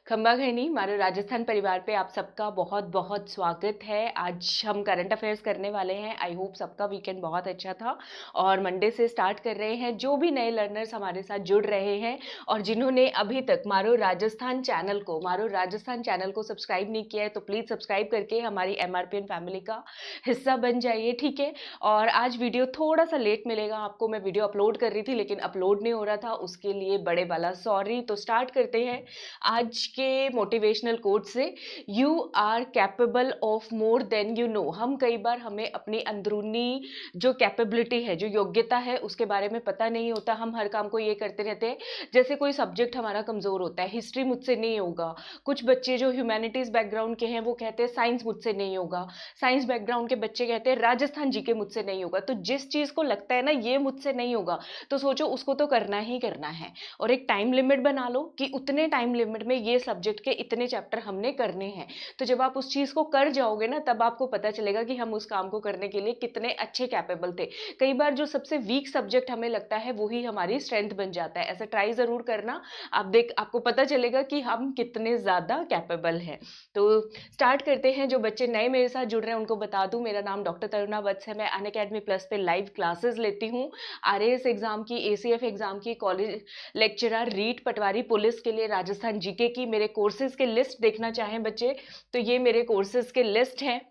खंबा घनी मारो राजस्थान परिवार पे आप सबका बहुत बहुत स्वागत है। आज हम करंट अफेयर्स करने वाले हैं। आई होप सबका वीकेंड बहुत अच्छा था और मंडे से स्टार्ट कर रहे हैं। जो भी नए लर्नर्स हमारे साथ जुड़ रहे हैं और जिन्होंने अभी तक मारो राजस्थान चैनल को सब्सक्राइब नहीं किया है तो प्लीज़ सब्सक्राइब करके हमारी MRPN फैमिली का हिस्सा बन जाइए, ठीक है। और आज वीडियो थोड़ा सा लेट मिलेगा आपको। मैं वीडियो अपलोड कर रही थी लेकिन अपलोड नहीं हो रहा था, उसके लिए बड़े वाला सॉरी। तो स्टार्ट करते हैं आज के मोटिवेशनल कोट से। You are capable of more than you know. हम कई बार हमें अपनी अंदरूनी जो कैपेबिलिटी है, जो योग्यता है, उसके बारे में पता नहीं होता। हम हर काम को ये करते रहते हैं जैसे कोई सब्जेक्ट हमारा कमजोर होता है, हिस्ट्री मुझसे नहीं होगा। कुछ बच्चे जो ह्यूमैनिटीज बैकग्राउंड के हैं वो कहते हैं साइंस मुझसे नहीं होगा। साइंस बैकग्राउंड के बच्चे कहते हैं राजस्थान जी के मुझसे नहीं होगा। तो जिस चीज को लगता है ना ये मुझसे नहीं होगा, तो सोचो उसको तो करना ही करना है। और एक टाइम लिमिट बना लो कि उतने टाइम लिमिट में ये सब्जेक्ट के इतने चैप्टर हमने करने हैं। तो जब आप उस चीज को कर जाओगे ना, तब आपको पता चलेगा कि हम उस काम को करने के लिए कितने अच्छे कैपेबल थे। कई बार जो सबसे वीक सब्जेक्ट हमें लगता है वही हमारी स्ट्रेंथ बन जाता है। ऐसा ट्राई जरूर करना। आपको पता चलेगा कि हम कितने ज्यादा कैपेबल हैं। तो स्टार्ट करते हैं। जो बच्चे नए मेरे साथ जुड़ रहे हैं उनको बता दूं, मेरा नाम डॉक्टर तरुणा वत्स है। मैं अनअकैडमी प्लस पे लाइव क्लासेस लेती हूँ। RAS एग्जाम की, ACF एग्जाम की, कॉलेज लेक्चरर, रीट, पटवारी, पुलिस के लिए, राजस्थान जीके की। मेरे कोर्सेज के लिस्ट देखना चाहें बच्चे तो ये मेरे कोर्सेज के लिस्ट हैं।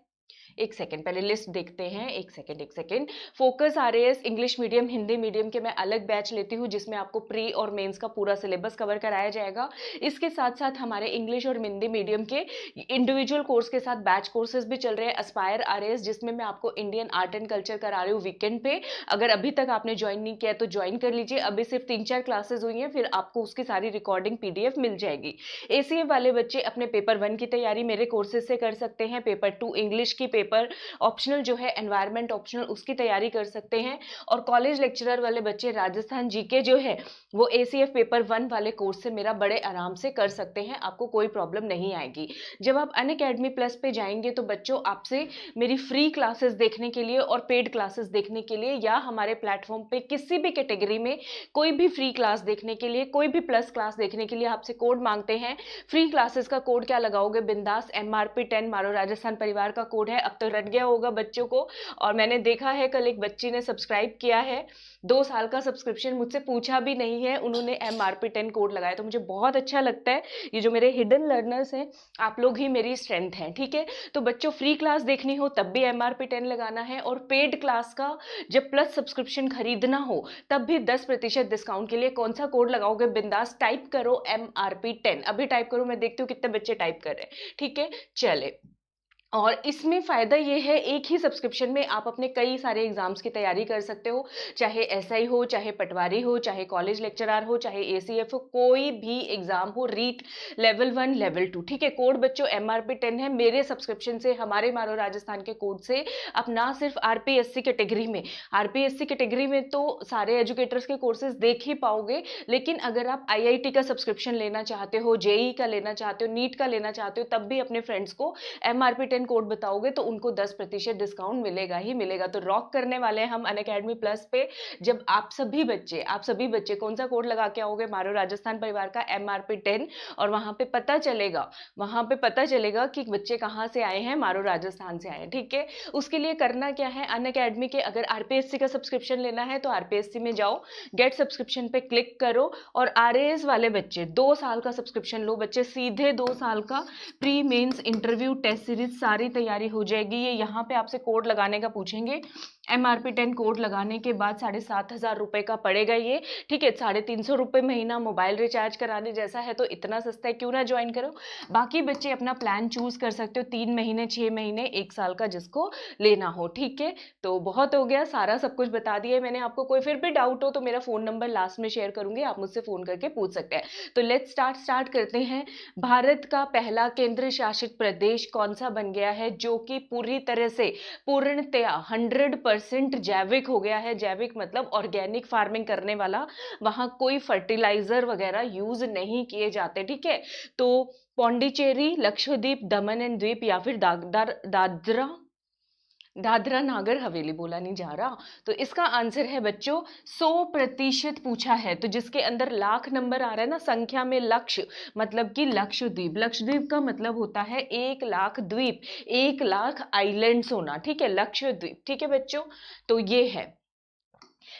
एक सेकेंड, पहले लिस्ट देखते हैं। एक second. Focus RAS English medium, Hindi medium के मैं अलग बैच लेती हूँ जिसमें आपको प्री और मेंस का पूरा सिलेबस कवर कराया जाएगा। इसके साथ साथ हमारे इंग्लिश और हिंदी मीडियम के इंडिविजुअल कोर्स के साथ बैच कोर्सेज भी चल रहे हैं। एस्पायर RAS जिसमें मैं आपको इंडियन आर्ट एंड कल्चर करा रही हूँ वीकेंड पे। अगर अभी तक आपने ज्वाइन नहीं किया तो ज्वाइन कर लीजिए। अभी सिर्फ 3-4 क्लासेस हुई हैं, फिर आपको उसकी सारी रिकॉर्डिंग PDF मिल जाएगी। ACF वाले बच्चे अपने पेपर 1 की तैयारी मेरे कोर्सेज से कर सकते हैं। पेपर 2 इंग्लिश की, पेपर ऑप्शनल जो है एनवायरमेंट ऑप्शनल, उसकी तैयारी कर सकते हैं। और कॉलेज लेक्चरर वाले बच्चे राजस्थान जीके जो है वो ACF पेपर 1 वाले कोर्स से मेरा बड़े आराम से कर सकते हैं। आपको कोई प्रॉब्लम नहीं आएगी। जब आप अनअकैडमी प्लस पे जाएंगे तो बच्चों आपसे मेरी फ्री क्लासेस देखने के लिए और पेड क्लासेस देखने के लिए या हमारे प्लेटफॉर्म पे किसी भी कैटेगरी में कोई भी फ्री क्लास देखने के लिए, कोई भी प्लस क्लास देखने के लिए आपसे कोड मांगते हैं। फ्री क्लासेस का कोड क्या लगाओगे? बिंदास MRP10 मारो राजस्थान परिवार का कोड है। अब तो रट गया होगा बच्चों को। और मैंने देखा है कल एक बच्ची ने सब्सक्राइब किया है, 2 साल का सब्सक्रिप्शन, मुझसे पूछा भी नहीं है, उन्होंने MRP10 कोड लगाया। तो मुझे बहुत अच्छा लगता है। ये जो मेरे हिडन लर्नर्स हैं, आप लोग ही मेरी स्ट्रेंथ हैं, ठीक है। तो बच्चों फ्री क्लास देखनी हो तब भी MRP10 लगाना है। और पेड क्लास का जब प्लस सब्सक्रिप्शन खरीदना हो तब भी 10% डिस्काउंट के लिए कौन सा कोड लगाओगे? बिंदास टाइप करो MRP10। अभी टाइप करो, मैं देखती हूँ कितने बच्चे टाइप कर रहे हैं, ठीक है। चले, और इसमें फायदा ये है एक ही सब्सक्रिप्शन में आप अपने कई सारे एग्जाम्स की तैयारी कर सकते हो। चाहे SI हो, चाहे पटवारी हो, चाहे कॉलेज लेक्चरर हो, चाहे ACF हो, कोई भी एग्जाम हो, रीट लेवल 1 लेवल 2, ठीक है। कोड बच्चों MRP10 है। मेरे सब्सक्रिप्शन से, हमारे मारो राजस्थान के कोड से आप ना सिर्फ RPSC कैटेगरी में, RPSC कैटेगरी में तो सारे एजुकेटर्स के कोर्सेज देख ही पाओगे, लेकिन अगर आप IIT का सब्सक्रिप्शन लेना चाहते हो, JEE का लेना चाहते हो, नीट का लेना चाहते हो, तब भी अपने फ्रेंड्स को MRP10 कोड बताओगे तो उनको 10% डिस्काउंट मिलेगा ही मिलेगा। तो रॉक करने वाले हैं हम अनअकैडमी प्लस पे। जब आप सभी बच्चे कौन सा कोड लगा के आओगे? मारो राजस्थान परिवार का MRP10। और वहां पे पता चलेगा कि बच्चे कहाँ से आए हैं, मारो राजस्थान से आए हैं, ठीक है। उसके लिए करना क्या है? अनअकैडमी के अगर RPSC का सब्सक्रिप्शन लेना है तो RPSC में जाओ, गेट सब्सक्रिप्शन पे क्लिक करो। और RAS वाले बच्चे 2 साल का सब्सक्रिप्शन लो बच्चे, सीधे 2 साल का pre mains interview test series सारी तैयारी हो जाएगी। ये यहाँ पे आपसे कोड लगाने का पूछेंगे। MRP10 कोड लगाने के बाद 7,500 रुपए का पड़ेगा ये, ठीक है। 350 रुपए महीना मोबाइल रिचार्ज कराने जैसा है, तो इतना सस्ता है, क्यों ना ज्वाइन करो। बाकी बच्चे अपना प्लान चूज कर सकते हो, 3 महीने, 6 महीने, 1 साल का, जिसको लेना हो, ठीक है। तो बहुत हो गया, सारा सब कुछ बता दिया मैंने आपको। कोई फिर भी डाउट हो तो मेरा फोन नंबर लास्ट में शेयर करूंगी, आप मुझसे फोन करके पूछ सकते हैं। तो लेट्स स्टार्ट करते हैं। भारत का पहला केंद्र शासित प्रदेश कौन सा बन गया है जो कि पूरी तरह से, पूर्णतया 100% जैविक हो गया है? जैविक मतलब ऑर्गेनिक फार्मिंग करने वाला, वहां कोई फर्टिलाइजर वगैरह यूज नहीं किए जाते, ठीक है। तो पौंडीचेरी, लक्षद्वीप, दमन एंड द्वीप, या फिर दादरा दादरा नागर हवेली बोला नहीं जा रहा, तो इसका आंसर है बच्चों 100% पूछा है। तो जिसके अंदर लाख नंबर आ रहा है ना, संख्या में लक्ष्य, मतलब कि लक्षद्वीप। लक्षद्वीप का मतलब होता है 1 लाख द्वीप, 1 लाख आइलैंड्स होना, ठीक है, लक्षद्वीप। ठीक है बच्चों, तो ये है,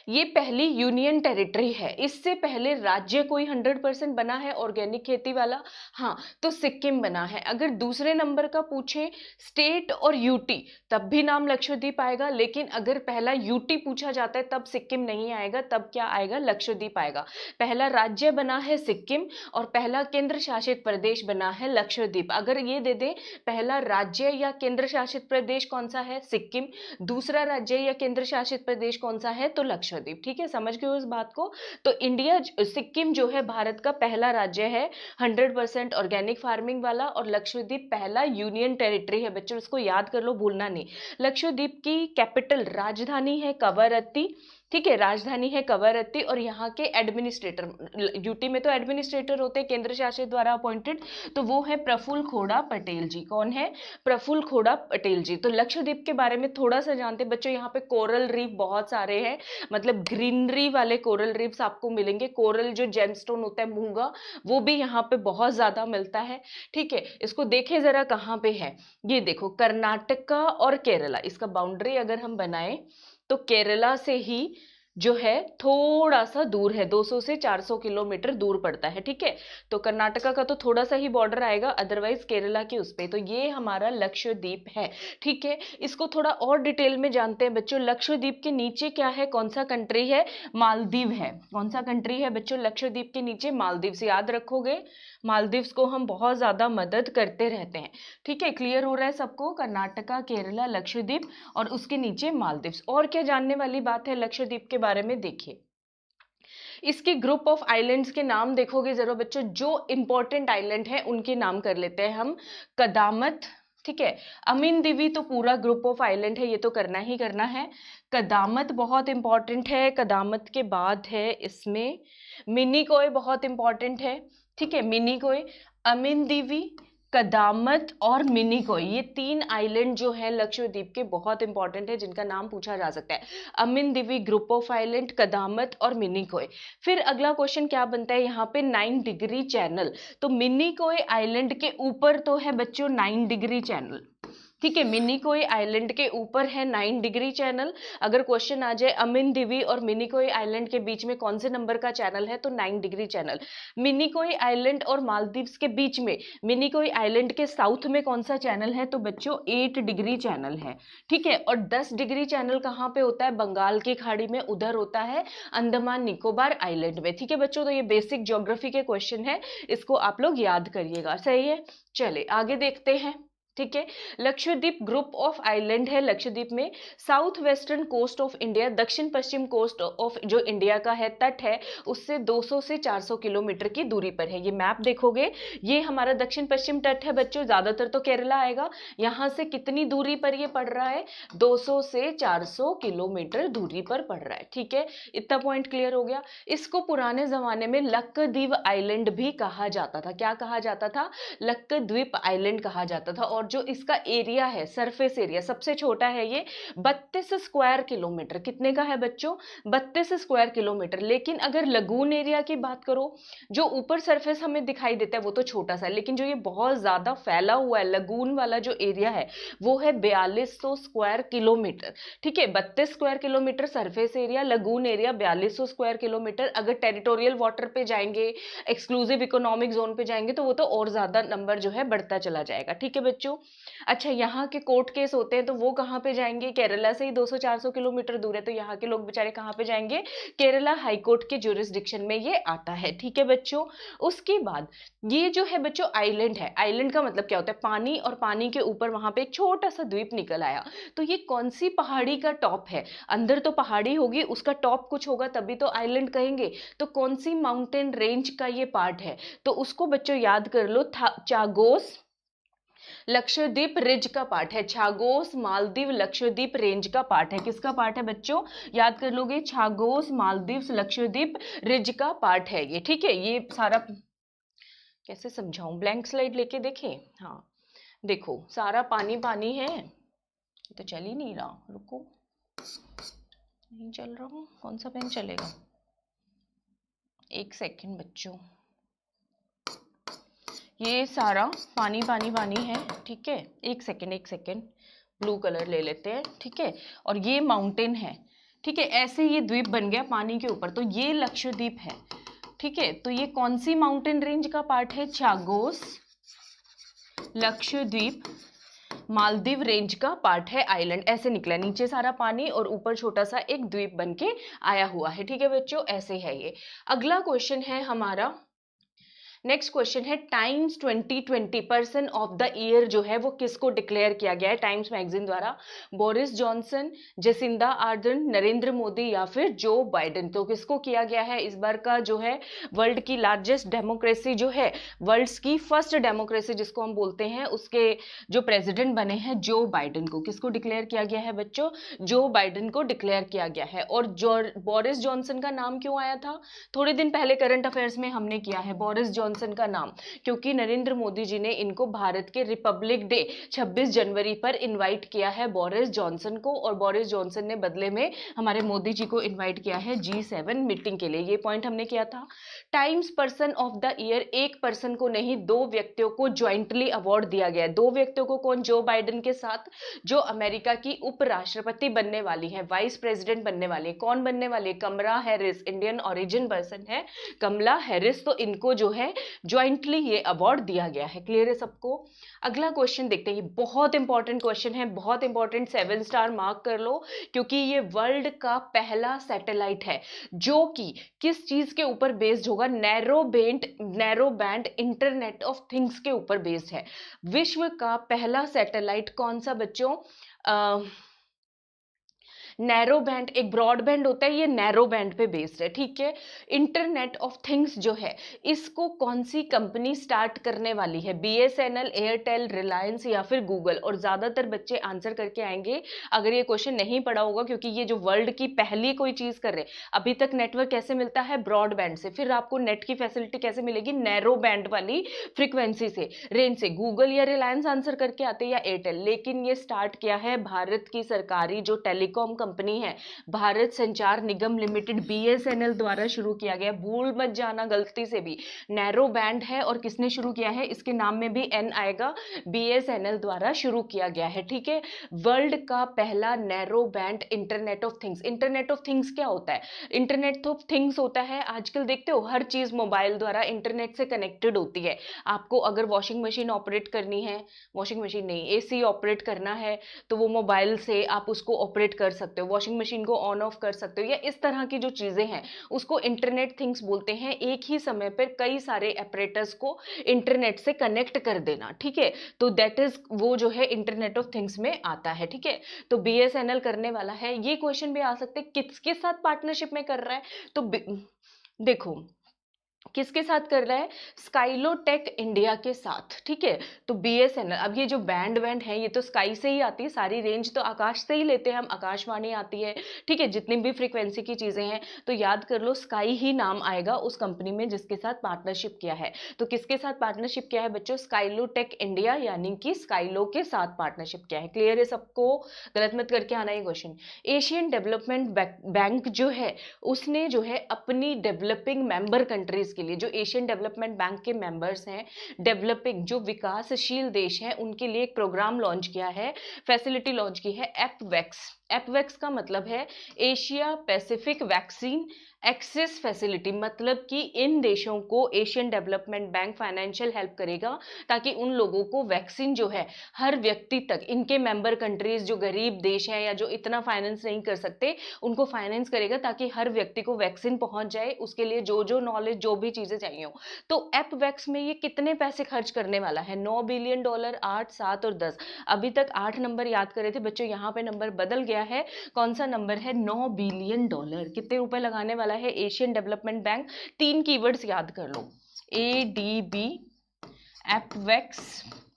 ये पहली यूनियन टेरिटरी है। इससे पहले राज्य कोई 100% बना है ऑर्गेनिक खेती वाला? हाँ, तो सिक्किम बना है। अगर दूसरे नंबर का पूछे स्टेट और यूटी, तब भी नाम लक्षद्वीप आएगा, लेकिन अगर पहला यूटी पूछा जाता है तब सिक्किम नहीं आएगा, तब क्या आएगा, लक्षद्वीप आएगा। पहला राज्य बना है सिक्किम और पहला केंद्र शासित प्रदेश बना है लक्षद्वीप। अगर ये दे दे पहला राज्य या केंद्र शासित प्रदेश कौन सा है, सिक्किम, दूसरा राज्य या केंद्र शासित प्रदेश कौन सा है, तो लक्षद्वीप। ठीक है, समझ गए हो इस बात को। तो इंडिया, सिक्किम जो है भारत का पहला राज्य है 100% ऑर्गेनिक फार्मिंग वाला, और लक्षद्वीप पहला यूनियन टेरिटरी है। बच्चों इसको याद कर लो, भूलना नहीं। लक्षद्वीप की कैपिटल, राजधानी है कवरत्ती। ठीक है, राजधानी है कवरत्ती, और यहाँ के एडमिनिस्ट्रेटर, यूटी में तो एडमिनिस्ट्रेटर होते हैं केंद्र शासित द्वारा अपॉइंटेड, तो वो है प्रफुल्ल खोड़ा पटेल जी। कौन है, प्रफुल्ल खोड़ा पटेल जी। तो लक्षद्वीप के बारे में थोड़ा सा जानते हैं बच्चों। यहाँ पे कोरल रीफ बहुत सारे हैं, मतलब ग्रीनरी वाले कोरल रीफ्स आपको मिलेंगे। कोरल जो जेमस्टोन होता है मूंगा, वो भी यहाँ पे बहुत ज्यादा मिलता है। ठीक है, इसको देखें जरा कहाँ पे है। ये देखो, कर्नाटका और केरला, इसका बाउंड्री अगर हम बनाए तो केरला से ही जो है थोड़ा सा दूर है, 200 से 400 किलोमीटर दूर पड़ता है। ठीक है, तो कर्नाटका का तो थोड़ा सा ही बॉर्डर आएगा, अदरवाइज केरला के उस पे। तो ये हमारा लक्षद्वीप है। ठीक है, इसको थोड़ा और डिटेल में जानते हैं बच्चों। लक्षद्वीप के नीचे क्या है, कौन सा कंट्री है, मालदीव है। कौन सा कंट्री है बच्चों, लक्षद्वीप के नीचे मालदीव। से याद रखोगे, मालदीव्स को हम बहुत ज्यादा मदद करते रहते हैं। ठीक है, क्लियर हो रहा है सबको, कर्नाटका, केरला, लक्षद्वीप और उसके नीचे मालदीव्स। और क्या जानने वाली बात है लक्षद्वीप के बारे में, देखिए इसके ग्रुप ऑफ आइलैंड्स के नाम देखोगे जरा बच्चों, जो इंपॉर्टेंट आइलैंड है उनके नाम कर लेते हैं हम। कदामत, ठीक है, अमीन दिवी तो पूरा ग्रुप ऑफ आइलैंड है, ये तो करना ही करना है। कदामत बहुत इंपॉर्टेंट है। कदामत के बाद है इसमें मिनिकोय, बहुत इंपॉर्टेंट है। ठीक है, मिनिकोय, अमीन दिवी, कदामत और मिनिकोय, ये 3 आइलैंड जो है लक्षद्वीप के बहुत इंपॉर्टेंट है, जिनका नाम पूछा जा सकता है। अमीन दिवी ग्रुप ऑफ आइलैंड, कदामत और मिनिकोय। फिर अगला क्वेश्चन क्या बनता है यहाँ पे, 9 डिग्री चैनल। तो मिनिकोय आइलैंड के ऊपर तो है बच्चों 9 डिग्री चैनल। ठीक है, मिनिकोय आइलैंड के ऊपर है 9 डिग्री चैनल। अगर क्वेश्चन आ जाए अमीन दिवी और मिनिकोय आइलैंड के बीच में कौन से नंबर का चैनल है, तो 9 डिग्री चैनल। मिनिकोय आइलैंड और मालदीव्स के बीच में, मिनिकोय आइलैंड के साउथ में कौन सा चैनल है, तो बच्चों 8 डिग्री चैनल है। ठीक है, और 10 डिग्री चैनल कहाँ पे होता है, बंगाल की खाड़ी में, उधर होता है अंडमान निकोबार आइलैंड में। ठीक है बच्चों, तो ये बेसिक ज्योग्राफी के क्वेश्चन है, इसको आप लोग याद करिएगा। सही है, चले आगे देखते हैं। ठीक है, लक्षद्वीप ग्रुप ऑफ आइलैंड है। लक्षद्वीप में south western coast of India, दक्षिण पश्चिम कोस्ट ऑफ जो इंडिया का है, तट है, उससे 200 से 400 किलोमीटर की दूरी पर है। ये मैप देखोगे, ये हमारा दक्षिण पश्चिम तट है बच्चों, ज्यादातर तो केरला आएगा। यहां से कितनी दूरी पर ये पड़ रहा है, 200 से 400 किलोमीटर दूरी पर पड़ रहा है। ठीक है, इतना पॉइंट क्लियर हो गया। इसको पुराने जमाने में लक्षद्वीप आइलैंड भी कहा जाता था। क्या कहा जाता था, लक्षद्वीप आइलैंड कहा जाता था। और जो इसका एरिया है, सरफेस एरिया सबसे छोटा है, ये 32 स्क्वायर किलोमीटर। कितने का है बच्चों, 32 स्क्वायर किलोमीटर। लेकिन अगर लगून एरिया की बात करो, जो ऊपर सरफेस हमें दिखाई देता है वो तो छोटा सा है, लेकिन जो ये बहुत ज्यादा फैला हुआ है लगून वाला जो एरिया है, वो है 4200 स्क्वायर किलोमीटर। ठीक है, 32 square kilometre surface area, lagoon area 4200 square kilometre. अगर टेरिटोरियल वाटर पे जाएंगे, एक्सक्लूसिव इकोनॉमिक जोन पे जाएंगे, तो वो तो और ज्यादा नंबर जो है बढ़ता चला जाएगा। ठीक है बच्चों, अच्छा यहाँ के कोर्ट केस होते हैं तो वो कहाँ पे जाएंगे, केरला से ही 200-400 किलोमीटर दूर है, तो यहाँ के लोग बेचारे कहाँ पे जाएंगे, केरला हाई कोर्ट के ज्यूरिसडिक्शन में ये आता है। ठीक है बच्चों, उसके बाद ये जो है बच्चों आइलैंड है। आइलैंड का मतलब क्या होता है, पानी, और पानी के ऊपर वहां पे एक छोटा सा द्वीप निकल आया। तो ये कौन सी पहाड़ी का टॉप है, अंदर तो पहाड़ी होगी, उसका टॉप कुछ होगा तभी तो आइलैंड कहेंगे। तो कौन सी माउंटेन रेंज का ये पार्ट है, तो उसको बच्चों याद कर लो, चागोस लक्षद्वीप रिज का पार्ट है। छागोस मालदीव लक्षद्वीप रेंज का पार्ट है। किसका पार्ट है बच्चों, याद कर लोगे, छागोस मालदीव लक्षद्वीप रिज का पार्ट है ये। ठीक है, ये सारा कैसे समझाऊं, ब्लैंक स्लाइड लेके देखें। हाँ देखो, सारा पानी पानी है, तो चल ही नहीं रहा, रुको, नहीं चल रहा हूँ, कौन सा पेन चलेगा, एक सेकंड बच्चों, ये सारा पानी पानी पानी है, ठीक है, एक सेकंड, ब्लू कलर ले लेते हैं, ठीक है, और ये माउंटेन है, ठीक है, ऐसे ये द्वीप बन गया पानी के ऊपर, तो ये लक्षद्वीप है, ठीक है, तो ये कौन सी माउंटेन रेंज का पार्ट है, चागोस, लक्षद्वीप, मालदीव रेंज का पार्ट है, आइलैंड, ऐसे निकला, नीचे सारा पानी और ऊपर छोटा सा एक द्वीप बन के आया हुआ है, ठीक है बच्चों, ऐसे है ये। अगला क्वेश्चन है हमारा, नेक्स्ट क्वेश्चन है, Times 2020 person of the year जो है वो किसको डिक्लेयर किया गया है टाइम्स मैगजीन द्वारा, Boris Johnson, Jacinda Ardern, Narendra Modi या फिर जो बाइडेन, तो किसको किया गया है इस बार का जो है वर्ल्ड की लार्जेस्ट डेमोक्रेसी जो है, वर्ल्ड की फर्स्ट डेमोक्रेसी जिसको हम बोलते हैं, उसके जो प्रेसिडेंट बने हैं जो बाइडेन को, किसको डिक्लेयर किया गया है बच्चों, जो बाइडेन को डिक्लेयर किया गया है। और बोरिस जॉनसन का नाम क्यों आया था, थोड़े दिन पहले करंट अफेयर्स में हमने किया है बोरिस जॉनसन का नाम, क्योंकि नरेंद्र मोदी जी ने इनको भारत के रिपब्लिक डे 26 जनवरी पर इनवाइट किया है बोरिस जॉनसन को, और बोरिस जॉनसन ने बदले में हमारे मोदी जी को इनवाइट किया है G7 मीटिंग के लिए, ये पॉइंट हमने किया था। Times person of the year एक पर्सन को नहीं, दो व्यक्तियों को ज्वाइंटली अवार्ड दिया गया है, दो व्यक्तियों को, कौन, जो बाइडेन के साथ जो अमेरिका की उपराष्ट्रपति बनने वाली है, वाइस प्रेसिडेंट बनने वाली है, कौन बनने वाली है, कमला हैरिस, इंडियन ओरिजिन पर्सन है कमला हैरिस, तो इनको जो है ज्वाइंटली ये अवार्ड दिया गया है, क्लियर है सबको। अगला क्वेश्चन देखते हैं, ये बहुत इंपॉर्टेंट क्वेश्चन है, बहुत इंपॉर्टेंट, 7 स्टार मार्क कर लो, क्योंकि ये वर्ल्ड का पहला सैटेलाइट है जो कि किस चीज के ऊपर बेस्ड होगा, narrow band internet of things के ऊपर बेस्ड है। विश्व का पहला सैटेलाइट कौन सा बच्चों, नैरो बैंड, एक ब्रॉडबैंड होता है, ये नैरो बैंड पे बेस्ड है, ठीक है। इंटरनेट ऑफ थिंग्स जो है इसको कौन सी कंपनी स्टार्ट करने वाली है, BSNL, एयरटेल, रिलायंस या फिर गूगल, और ज्यादातर बच्चे आंसर करके आएंगे अगर ये क्वेश्चन नहीं पढ़ा होगा, क्योंकि ये जो वर्ल्ड की पहली कोई चीज कर रहे, अभी तक नेटवर्क कैसे मिलता है, ब्रॉडबैंड से, फिर आपको नेट की फैसिलिटी कैसे मिलेगी, नैरो बैंड वाली फ्रीक्वेंसी से, रेंज से, गूगल या रिलायंस आंसर करके आते या एयरटेल, लेकिन ये स्टार्ट किया है भारत की सरकारी जो टेलीकॉम कंपनी है, भारत संचार निगम लिमिटेड, BSNL द्वारा शुरू किया गया, भूल मत जाना गलती से भी, नैरो बैंड है और किसने शुरू किया है, इसके नाम में भी N आएगा, BSNL द्वारा शुरू किया गया है, ठीक है। वर्ल्ड का पहला narrow band internet of things, internet of things क्या होता है, इंटरनेट ऑफ थिंग्स होता है, आजकल देखते हो हर चीज मोबाइल द्वारा इंटरनेट से कनेक्टेड होती है, आपको अगर वॉशिंग मशीन ऑपरेट करनी है, वॉशिंग मशीन नहीं, AC ऑपरेट करना है तो वो मोबाइल से आप उसको ऑपरेट कर सकते हो, वॉशिंग मशीन को ऑन ऑफ कर सकते हो, या इस तरह की जो चीजें हैं उसको इंटरनेट थिंग्स बोलते हैं, एक ही समय पर कई सारे ऑपरेटर्स को इंटरनेट से कनेक्ट कर देना, ठीक है, तो दैट इज वो जो है इंटरनेट ऑफ थिंग्स में आता है, ठीक है। तो BSNL करने वाला है, ये क्वेश्चन भी आ सकते हैं किसके साथ पार्टनरशिप में कर रहा है, तो देखो किसके साथ कर रहा है, स्काइलोटेक इंडिया के साथ, ठीक है। तो BSNL, अब ये जो बैंड है ये तो स्काई से ही आती है, सारी रेंज तो आकाश से ही लेते हैं हम, आकाशवाणी आती है, ठीक है, जितनी भी फ्रीक्वेंसी की चीजें हैं, तो याद कर लो स्काई ही नाम आएगा उस कंपनी में जिसके साथ पार्टनरशिप किया है। तो किसके साथ पार्टनरशिप किया है बच्चों, स्काइलोटेक इंडिया, यानी कि स्काइलो के साथ पार्टनरशिप किया है, क्लियर है सबको, गलत मत करके आना ये क्वेश्चन। एशियन डेवलपमेंट बैंक जो है उसने जो है अपनी डेवलपिंग मेंबर कंट्रीज के लिए, जो एशियन डेवलपमेंट बैंक के मेंबर्स हैं, डेवलपिंग जो विकासशील देश हैं, उनके लिए एक प्रोग्राम लॉन्च किया है, फैसिलिटी लॉन्च की है, एपवैक्स का मतलब है Asia Pacific vaccine access facility, मतलब कि इन देशों को Asian Development Bank financial help करेगा ताकि उन लोगों को वैक्सीन जो है हर व्यक्ति तक, इनके मेंबर कंट्रीज जो गरीब देश हैं या जो इतना फाइनेंस नहीं कर सकते उनको फाइनेंस करेगा ताकि हर व्यक्ति को वैक्सीन पहुंच जाए, उसके लिए जो जो नॉलेज जो भी चीजें चाहिए हो। तो एपवैक्स में ये कितने पैसे खर्च करने वाला है, $9 बिलियन, 8, 7 और 10, अभी तक 8 नंबर याद करे थे बच्चों, यहाँ पे नंबर बदल गया है, कौन सा नंबर है, $9 बिलियन, कितने रुपए लगाने वाला है एशियन डेवलपमेंट बैंक, 3 कीवर्ड्स याद कर लो, ADB, एपवैक्स,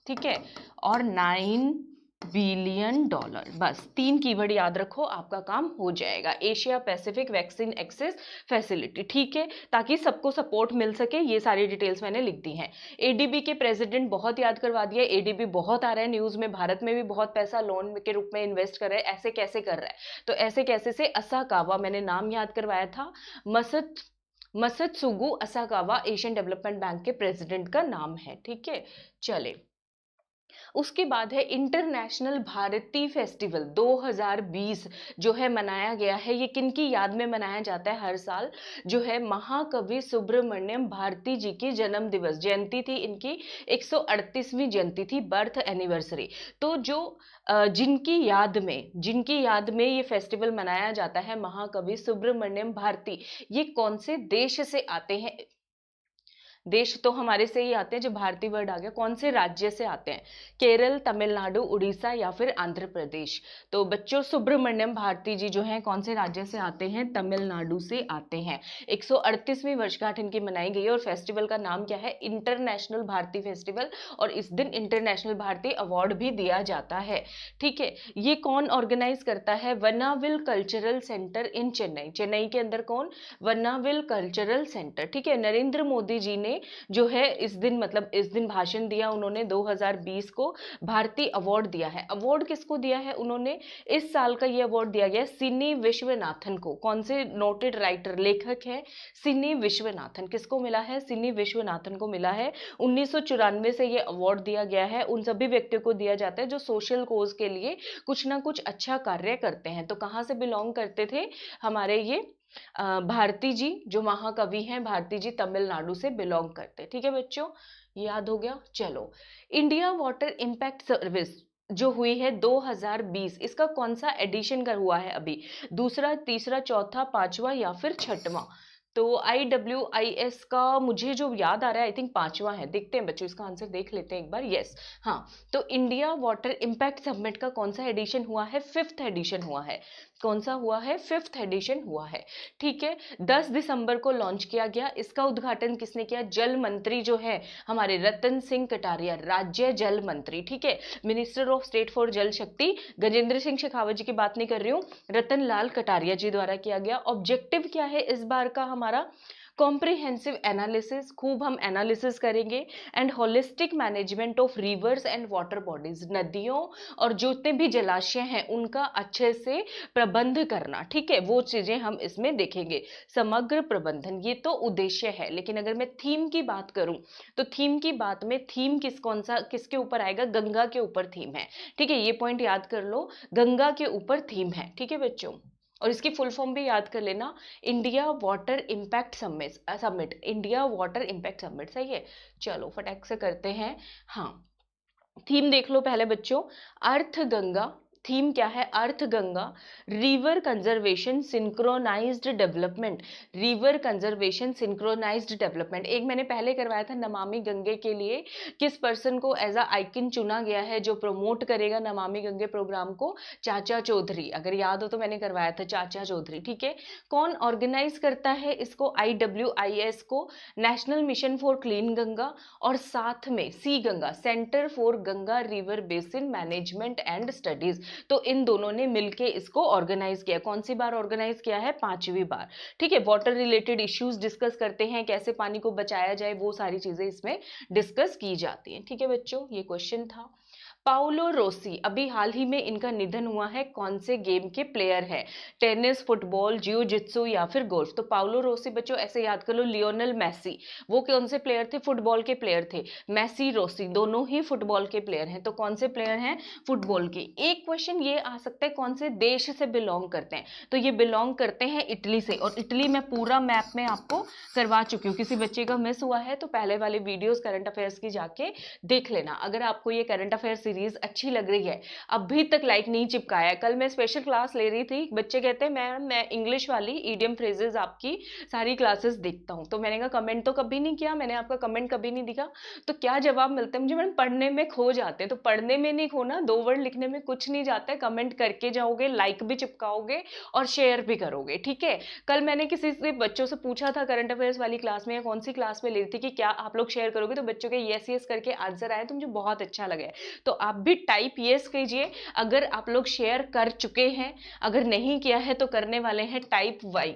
ठीक है, और 9 बिलियन डॉलर। बस 3 कीवर्ड याद रखो, आपका काम हो जाएगा। Asia Pacific vaccine access facility, ठीक है, ताकि सबको सपोर्ट मिल सके। ये सारी डिटेल्स मैंने लिख दी हैं। एडीबी के प्रेसिडेंट, बहुत याद करवा दिया। एडीबी बहुत आ रहा है न्यूज में, भारत में भी बहुत पैसा लोन के रूप में इन्वेस्ट कर रहा है। ऐसे कैसे कर रहा है? तो ऐसे कैसे से असाकावा, मैंने नाम याद करवाया था, मसत्सुगु असाकावा एशियन डेवलपमेंट बैंक के प्रेसिडेंट का नाम है, ठीक है। चले, उसके बाद है इंटरनेशनल भारती फेस्टिवल 2020 जो है मनाया गया है। ये किन की याद में मनाया जाता है हर साल? जो है महाकवि सुब्रमण्यम भारती जी की जन्म दिवस, जयंती थी इनकी, 138वीं जयंती थी, बर्थ एनिवर्सरी। तो जो जिनकी याद में ये फेस्टिवल मनाया जाता है, महाकवि सुब्रमण्यम भारती, ये कौन से देश से आते हैं? देश तो हमारे से ही आते हैं, जो भारतीय वर्ड आ गया। कौन से राज्य से आते हैं? केरल, तमिलनाडु, उड़ीसा या फिर आंध्र प्रदेश? तो बच्चों, सुब्रमण्यम भारती जी जो हैं कौन से राज्य से आते हैं? तमिलनाडु से आते हैं। 138वीं वर्षगांठ इनकी मनाई गई है और फेस्टिवल का नाम क्या है? International Bharati festival. और इस दिन इंटरनेशनल भारती अवार्ड भी दिया जाता है, ठीक है। ये कौन ऑर्गेनाइज करता है? वनाविल कल्चरल सेंटर इन चेन्नई। चेन्नई के अंदर कौन? वनाविल कल्चरल सेंटर, ठीक है। नरेंद्र मोदी जी ने जो है इस दिन, मतलब इस दिन भाषण दिया उन्होंने, 2020 को भारतीय अवार्ड दिया है। अवार्ड किसको दिया है उन्होंने? इस साल का ये अवार्ड दिया गया सिनी विश्वनाथन को। कौन से नोटेड राइटर, लेखक है? सिनी विश्वनाथन। किसको मिला है? सिनी विश्वनाथन को मिला है। 1994 से ये अवार्ड दिया गया है। उन सभी व्यक्तियों को दिया जाता है जो सोशल कोज के लिए कुछ ना कुछ अच्छा कार्य करते हैं। तो कहाँ से बिलोंग करते थे हमारे ये भारती जी, जो महाकवि हैं भारती जी, तमिलनाडु से बिलोंग करते हैं, ठीक है बच्चों, याद हो गया। चलो, इंडिया वाटर इम्पैक्ट सर्विस जो हुई है 2020, इसका कौन सा एडिशन का हुआ है अभी? दूसरा, तीसरा, चौथा, पांचवा या फिर छठवां? तो IWIS का मुझे जो याद आ रहा है, आई थिंक पांचवा है। देखते हैं बच्चों, इसका आंसर देख लेते हैं एक बार। यस, हाँ। तो इंडिया वाटर इम्पैक्ट समिट का कौन सा एडिशन हुआ है? 5th एडिशन हुआ है। कौन सा हुआ है? 5th एडिशन हुआ है, ठीक है। 10 दिसंबर को लॉन्च किया गया। इसका उद्घाटन किसने किया? जल मंत्री जो है हमारे रतन सिंह कटारिया, राज्य जल मंत्री, ठीक है। मिनिस्टर ऑफ स्टेट फॉर जल शक्ति गजेंद्र सिंह शेखावत जी की बात नहीं कर रही हूँ, रतन लाल कटारिया जी द्वारा किया गया। ऑब्जेक्टिव क्या है इस बार का हमारा? कॉम्प्रिहेंसिव एनालिसिस, खूब हम एनालिसिस करेंगे। And holistic management of reverse and water bodies, नदियों और जितने भी जलाशय हैं उनका अच्छे से प्रबंध करना, ठीक है, वो चीजें हम इसमें देखेंगे। समग्र प्रबंधन, ये तो उद्देश्य है। लेकिन अगर मैं थीम की बात करूं, तो थीम की बात में थीम कौन सा किसके ऊपर आएगा? गंगा के ऊपर थीम है, ठीक है। ये पॉइंट याद कर लो, गंगा के ऊपर थीम है, ठीक है बच्चों। और इसकी फुल फॉर्म भी याद कर लेना, India water impact summit, India water impact summit, सही है। चलो फटाक से करते हैं। हाँ, थीम देख लो पहले बच्चों, अर्थ गंगा। थीम क्या है? Arth Ganga, river conservation synchronised development, river conservation synchronised development. एक मैंने पहले करवाया था नमामि गंगे के लिए, किस पर्सन को एज अ आइकन चुना गया है जो प्रमोट करेगा नमामि गंगे प्रोग्राम को? चाचा चौधरी, अगर याद हो तो मैंने करवाया था चाचा चौधरी, ठीक है। कौन ऑर्गेनाइज करता है इसको? IWIS को, National Mission for Clean Ganga, और साथ में C Ganga, Centre for Ganga River Basin Management and Studies. तो इन दोनों ने मिलके इसको ऑर्गेनाइज किया। कौन सी बार ऑर्गेनाइज किया है? 5वीं बार, ठीक है। वाटर रिलेटेड इश्यूज डिस्कस करते हैं, कैसे पानी को बचाया जाए, वो सारी चीजें इसमें डिस्कस की जाती हैं, ठीक है बच्चों। ये क्वेश्चन था। पाउलो रोसी, अभी हाल ही में इनका निधन हुआ है। कौन से गेम के प्लेयर है? टेनिस, फुटबॉल, जियो जित्सु या फिर गोल्फ? तो पाउलो रोसी बच्चों ऐसे याद कर लो, लियोनल मैसी, वो कौन से प्लेयर थे? फुटबॉल के प्लेयर थे। मैसी, रोसी दोनों ही फुटबॉल के प्लेयर हैं। तो कौन से प्लेयर हैं? फुटबॉल के। एक क्वेश्चन ये आ सकता है, कौन से देश से बिलोंग करते हैं? तो ये बिलोंग करते हैं इटली से, और इटली मैं पूरा मैप में आपको करवा चुकी हूँ। किसी बच्चे का मिस हुआ है तो पहले वाले वीडियोस करंट अफेयर्स की जाके देख लेना। अगर आपको ये करंट अफेयर्स सीरीज अच्छी लग रही है, अभी तक लाइक नहीं चिपकाया, कल मैं स्पेशल क्लास ले रही थी, बच्चे कहते हैं मैम मैं इंग्लिश वाली ईडियम फ्रेजेस आपकी सारी क्लासेस देखता हूँ। तो मैंने कहा कमेंट तो कभी नहीं किया, मैंने आपका कमेंट कभी नहीं दिखा। तो क्या जवाब मिलता है मुझे? मैडम पढ़ने में खो जाते हैं। तो पढ़ने में नहीं खोना, 2 वर्ड लिखने में कुछ नहीं जाता है, कमेंट करके जाओगे, लाइक भी चिपकाओगे और शेयर भी करोगे, ठीक है। कल मैंने किसी से बच्चों से पूछा था करंट अफेयर्स वाली क्लास में, या कौन सी क्लास में ले रही थी, कि क्या आप लोग शेयर करोगे? तो बच्चों के यस यस करके आंसर आए, तो मुझे बहुत अच्छा लगा। तो आप भी टाइप यस कीजिए अगर आप लोग शेयर कर चुके हैं, अगर नहीं किया है तो करने वाले हैं टाइप वाई।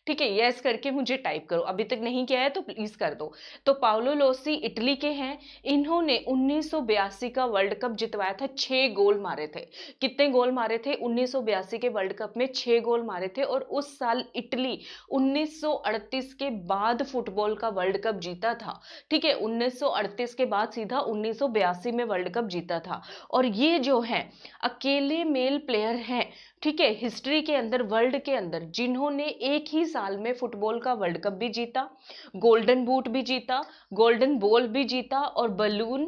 ठीक है, यस करके मुझे टाइप करो, अभी तक नहीं किया है तो प्लीज कर दो। तो पाउलो लोसी इटली के हैं, इन्होंने 1982 का वर्ल्ड कप जितवाया था, 6 गोल मारे थे। कितने गोल मारे थे 1982 के वर्ल्ड कप में? 6 गोल मारे थे। और उस साल इटली 1938 के बाद फुटबॉल का वर्ल्ड कप जीता था। ठीक है, 1938 के बाद सीधा 1982 में वर्ल्ड कप जीता था। और ये जो है अकेले मेल प्लेयर हैं, ठीक है, हिस्ट्री के अंदर, वर्ल्ड के अंदर, जिन्होंने एक ही साल में फुटबॉल का वर्ल्ड कप भी जीता, गोल्डन बूट भी जीता, गोल्डन बॉल भी जीता और बलून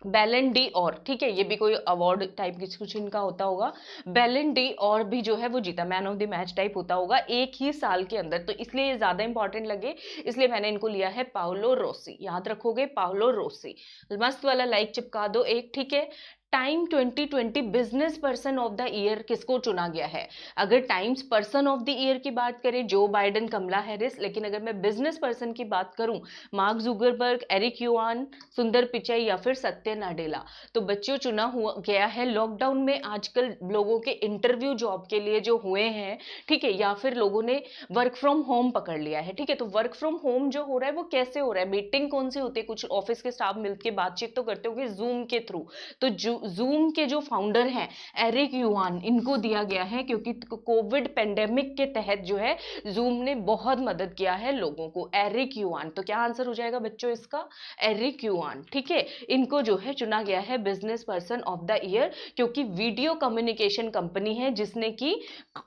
बैलन डी और, ठीक है, ये भी कोई अवार्ड टाइप की कुछ इनका होता होगा, बैलन डी और भी जो है वो जीता, man of the match type होता होगा एक ही साल के अंदर। तो इसलिए ये ज्यादा इंपॉर्टेंट लगे, इसलिए मैंने इनको लिया है पाउलो रोसी। याद रखोगे, पाउलो रोसी। मस्त वाला लाइक चिपका दो एक, ठीक है। Time 2020 business person of the year किसको चुना गया है? अगर times person of the year की बात करें जो बाइडेन, कमला हैरिस, लेकिन अगर मैं बिजनेस पर्सन की बात करूं, मार्क जुगरबर्ग, एरिक युआन, सुंदर पिचाई या फिर सत्य नाडेला। तो बच्चों चुना हुआ गया है लॉकडाउन में आजकल लोगों के इंटरव्यू जॉब के लिए जो हुए हैं, ठीक है, या फिर लोगों ने वर्क फ्रॉम होम पकड़ लिया है। ठीक है, तो वर्क फ्रॉम होम जो हो रहा है वो कैसे हो रहा है? मीटिंग कौन सी होती है? कुछ ऑफिस के स्टाफ मिलकर बातचीत तो करते होंगे जूम के थ्रू। तो जूम के जो फाउंडर हैं एरिक युआन, इनको दिया गया है क्योंकि कोविड पेंडेमिक के तहत जो है जूम ने बहुत मदद किया है लोगों को। एरिक युआन, तो क्या आंसर हो जाएगा बच्चों इसका? Eric Yuan. ठीक है, इनको जो है चुना गया है business person of the year, क्योंकि वीडियो कम्युनिकेशन कंपनी है जिसने की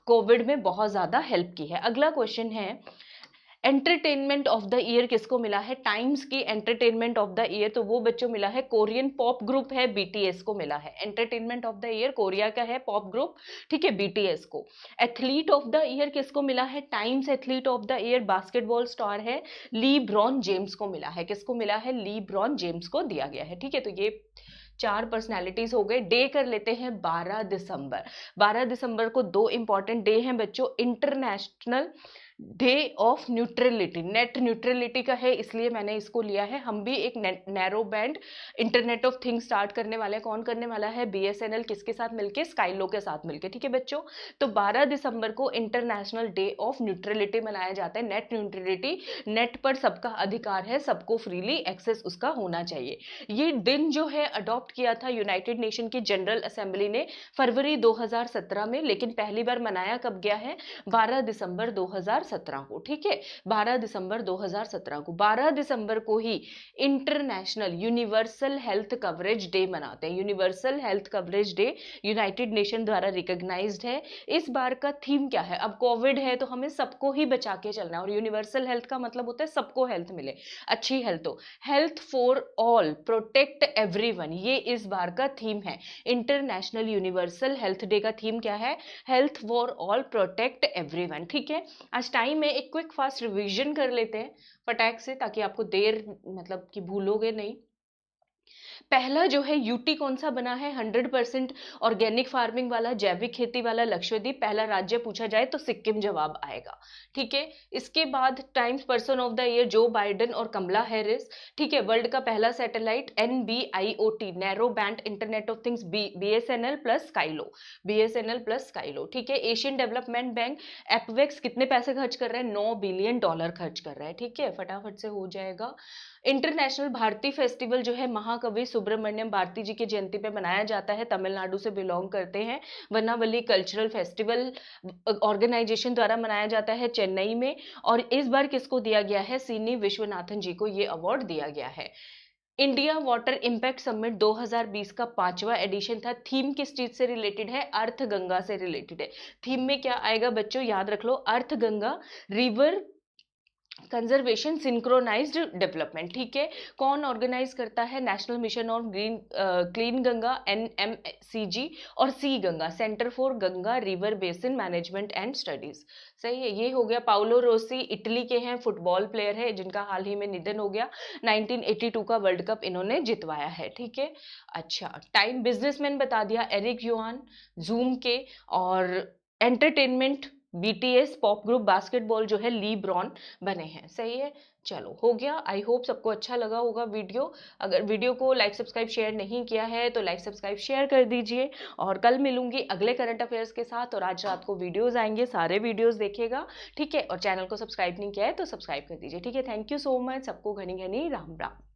कोविड में बहुत ज्यादा हेल्प की है। अगला क्वेश्चन है, एंटरटेनमेंट ऑफ द ईयर किसको मिला है? टाइम्स की एंटरटेनमेंट ऑफ द ईयर, तो वो बच्चों मिला है कोरियन पॉप ग्रुप है बीटीएस को मिला है। Entertainment of the year Korea का है पॉप ग्रुप, ठीक है, बीटीएस को। एथलीट ऑफ द ईयर किसको मिला है? Times athlete of the year basketball star है ली ब्रॉन जेम्स को मिला है। किसको मिला है? ली ब्रॉन जेम्स को दिया गया है। ठीक है, तो ये 4 पर्सनैलिटीज हो गए। डे कर लेते हैं 12 दिसंबर। 12 दिसंबर को 2 इंपॉर्टेंट डे हैं बच्चों। International day of neutrality, net neutrality का है इसलिए मैंने इसको लिया है। हम भी एक narrow band internet of things start करने वाले हैं। कौन करने वाला है? बीएसएनएल, किसके साथ मिलके? स्काईलो के साथ मिलके। ठीक है बच्चों, तो 12 दिसंबर को इंटरनेशनल डे ऑफ न्यूट्रलिटी मनाया जाता है। नेट न्यूट्रलिटी, नेट पर सबका अधिकार है, सबको फ्रीली एक्सेस उसका होना चाहिए। ये दिन जो है अडॉप्ट किया था यूनाइटेड नेशन की जनरल असेंबली ने फरवरी 2017 में, लेकिन पहली बार मनाया कब गया है? 12 दिसंबर 2017 को। ठीक है, 12 दिसंबर 2017 को। 12 दिसंबर को ही international universal health coverage day मनाते हैं। Universal health coverage day United Nation द्वारा रिकॉग्नाइज्ड है। इस बार का थीम क्या है? अब कोविड है तो हमें सबको ही बचा के चलना है, और यूनिवर्सल हेल्थ का मतलब होता है सबको हेल्थ मिले, अच्छी हेल्थ हो। Health for all, protect everyone, ये इस बार का थीम है। इंटरनेशनल यूनिवर्सल हेल्थ डे का थीम क्या है? Health for all, protect everyone. ठीक है, आज टाइम है एक क्विक फास्ट रिवीजन कर लेते हैं फटाक से, ताकि आपको देर मतलब कि भूलोगे नहीं। पहला जो है यूटी कौन सा बना है? 100% ऑर्गेनिक फार्मिंग वाला, जैविक खेती वाला लक्षद्वीप। पहला राज्य पूछा जाए तो सिक्किम जवाब आएगा। ठीक है, इसके बाद Times person of the year Joe Biden और कमला हैरिस। ठीक है, वर्ल्ड का पहला satellite NB-IoT, narrow band internet of things, BSNL plus Skylo, BSNL plus Skylo. ठीक है, एशियन डेवलपमेंट बैंक एपवेक्स कितने पैसे खर्च कर रहा है? $9 बिलियन खर्च कर रहा है। ठीक है, फटाफट से हो जाएगा। इंटरनेशनल भारती फेस्टिवल जो है महाकवि सुब्रमण्यम भारती जी की जयंती पे मनाया जाता है, तमिलनाडु से बिलोंग करते हैं। वनावली कल्चरल फेस्टिवल ऑर्गेनाइजेशन द्वारा मनाया जाता है चेन्नई में, और इस बार किसको दिया गया है? सीनी विश्वनाथन जी को ये अवार्ड दिया गया है। इंडिया वाटर इंपैक्ट समिट 2020 का 5वां एडिशन था। थीम किस चीज से रिलेटेड है? अर्थ गंगा से रिलेटेड है। थीम में क्या आएगा बच्चों? याद रख लो, Arth Ganga, river conservation, synchronised development. ठीक है, कौन ऑर्गेनाइज करता है? National Mission of Green Clean Ganga, NMCG, और C Ganga, Centre for Ganga River Basin Management and Studies. सही है, ये हो गया। पाउलो रोसी इटली के हैं, फुटबॉल प्लेयर है जिनका हाल ही में निधन हो गया। 1982 का वर्ल्ड कप इन्होंने जितवाया है। ठीक है, अच्छा, टाइम बिजनेसमैन बता दिया एरिक युआन जूम के, और entertainment BTS pop group basketball जो है लीब्रॉन बने हैं। सही है, चलो हो गया। आई होप सबको अच्छा लगा होगा वीडियो। अगर वीडियो को लाइक सब्सक्राइब शेयर नहीं किया है तो लाइक सब्सक्राइब शेयर कर दीजिए। और कल मिलूंगी अगले करंट अफेयर्स के साथ, और आज रात को वीडियोस आएंगे, सारे वीडियोस देखिएगा, ठीक है। और चैनल को सब्सक्राइब नहीं किया है तो सब्सक्राइब कर दीजिए, ठीक है। थैंक यू सो मच, सबको घनी घनी राम राम।